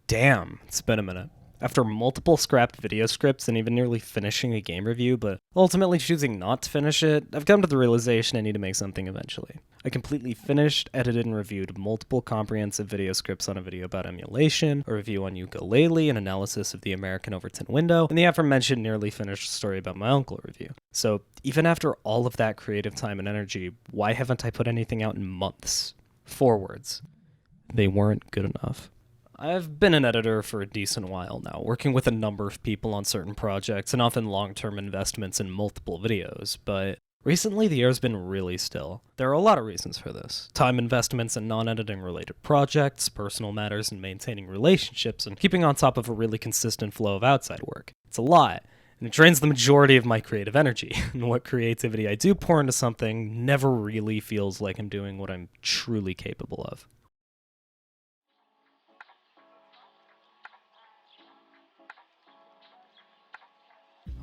Damn, it's been a minute. After multiple scrapped video scripts and even nearly finishing a game review, but ultimately choosing not to finish it, I've come to the realization I need to make something eventually. I completely finished, edited, and reviewed multiple comprehensive video scripts on a video about emulation, a review on ukulele, an analysis of the American Overton window, and the aforementioned nearly finished story about my uncle review. So even after all of that creative time and energy, why haven't I put anything out in months? 4 words. They weren't good enough. I've been an editor for a decent while now, working with a number of people on certain projects and often long-term investments in multiple videos, but recently the air's been really still. There are a lot of reasons for this. Time investments in non-editing related projects, personal matters and maintaining relationships, and keeping on top of a really consistent flow of outside work. It's a lot, and it drains the majority of my creative energy, and what creativity I do pour into something never really feels like I'm doing what I'm truly capable of.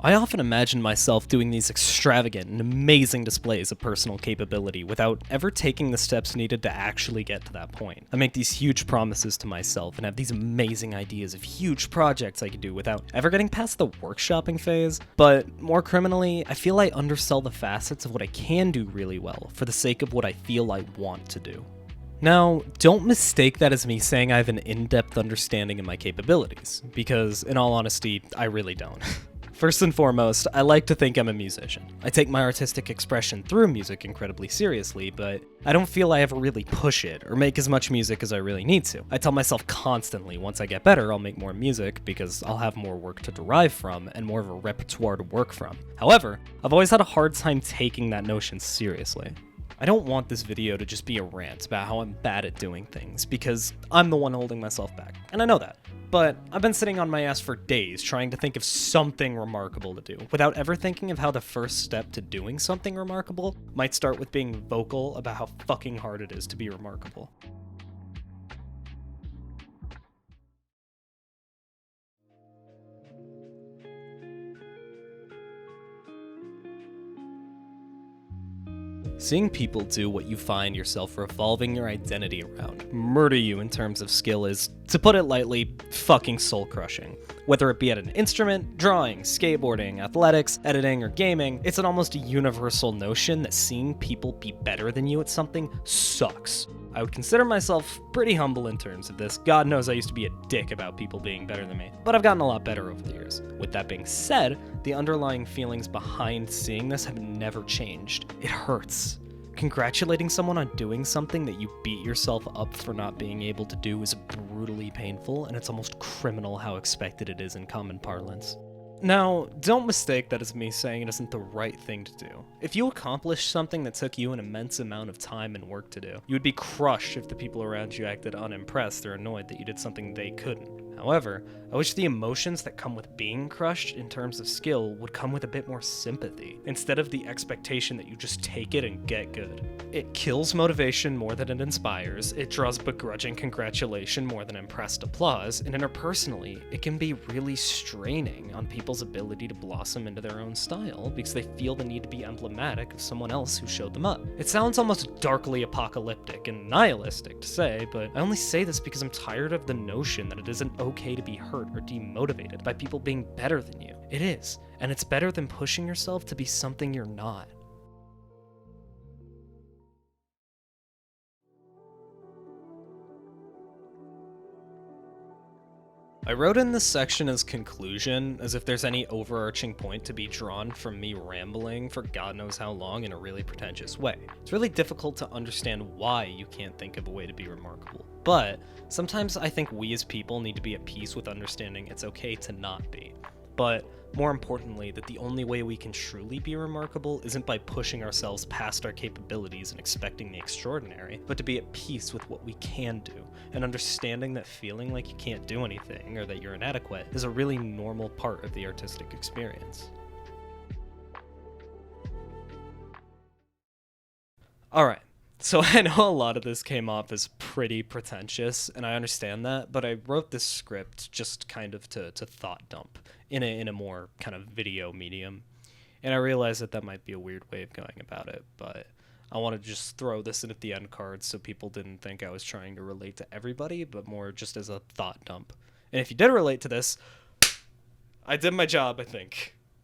I often imagine myself doing these extravagant and amazing displays of personal capability without ever taking the steps needed to actually get to that point. I make these huge promises to myself and have these amazing ideas of huge projects I could do without ever getting past the workshopping phase, but more criminally, I feel I undersell the facets of what I can do really well for the sake of what I feel I want to do. Now, don't mistake that as me saying I have an in-depth understanding of my capabilities, because in all honesty, I really don't. First and foremost, I like to think I'm a musician. I take my artistic expression through music incredibly seriously, but I don't feel I ever really push it or make as much music as I really need to. I tell myself constantly once I get better, I'll make more music because I'll have more work to derive from and more of a repertoire to work from. However, I've always had a hard time taking that notion seriously. I don't want this video to just be a rant about how I'm bad at doing things, because I'm the one holding myself back, and I know that. But I've been sitting on my ass for days trying to think of something remarkable to do, without ever thinking of how the first step to doing something remarkable might start with being vocal about how fucking hard it is to be remarkable. Seeing people do what you find yourself revolving your identity around, murder you in terms of skill is, to put it lightly, fucking soul-crushing. Whether it be at an instrument, drawing, skateboarding, athletics, editing, or gaming, it's an almost universal notion that seeing people be better than you at something sucks. I would consider myself pretty humble in terms of this. God knows I used to be a dick about people being better than me, but I've gotten a lot better over the years. With that being said, the underlying feelings behind seeing this have never changed. It hurts. Congratulating someone on doing something that you beat yourself up for not being able to do is brutally painful, and it's almost criminal how expected it is in common parlance. Now, don't mistake that as me saying it isn't the right thing to do. If you accomplished something that took you an immense amount of time and work to do, you would be crushed if the people around you acted unimpressed or annoyed that you did something they couldn't. However, I wish the emotions that come with being crushed in terms of skill would come with a bit more sympathy, instead of the expectation that you just take it and get good. It kills motivation more than it inspires, it draws begrudging congratulation more than impressed applause, and interpersonally, it can be really straining on people's ability to blossom into their own style because they feel the need to be emblematic of someone else who showed them up. It sounds almost darkly apocalyptic and nihilistic to say, but I only say this because I'm tired of the notion that it isn't okay to be hurt or demotivated by people being better than you. It is, and it's better than pushing yourself to be something you're not. I wrote in this section as conclusion, as if there's any overarching point to be drawn from me rambling for God knows how long in a really pretentious way. It's really difficult to understand why you can't think of a way to be remarkable, but sometimes I think we as people need to be at peace with understanding it's okay to not be. But more importantly, that the only way we can truly be remarkable isn't by pushing ourselves past our capabilities and expecting the extraordinary, but to be at peace with what we can do, and understanding that feeling like you can't do anything or that you're inadequate is a really normal part of the artistic experience. Alright, so I know a lot of this came off as pretty pretentious, and I understand that, but I wrote this script just kind of to thought dump in a more kind of video medium. And I realize that might be a weird way of going about it, but I want to just throw this in at the end cards so people didn't think I was trying to relate to everybody, but more just as a thought dump. And if you did relate to this, I did my job, I think.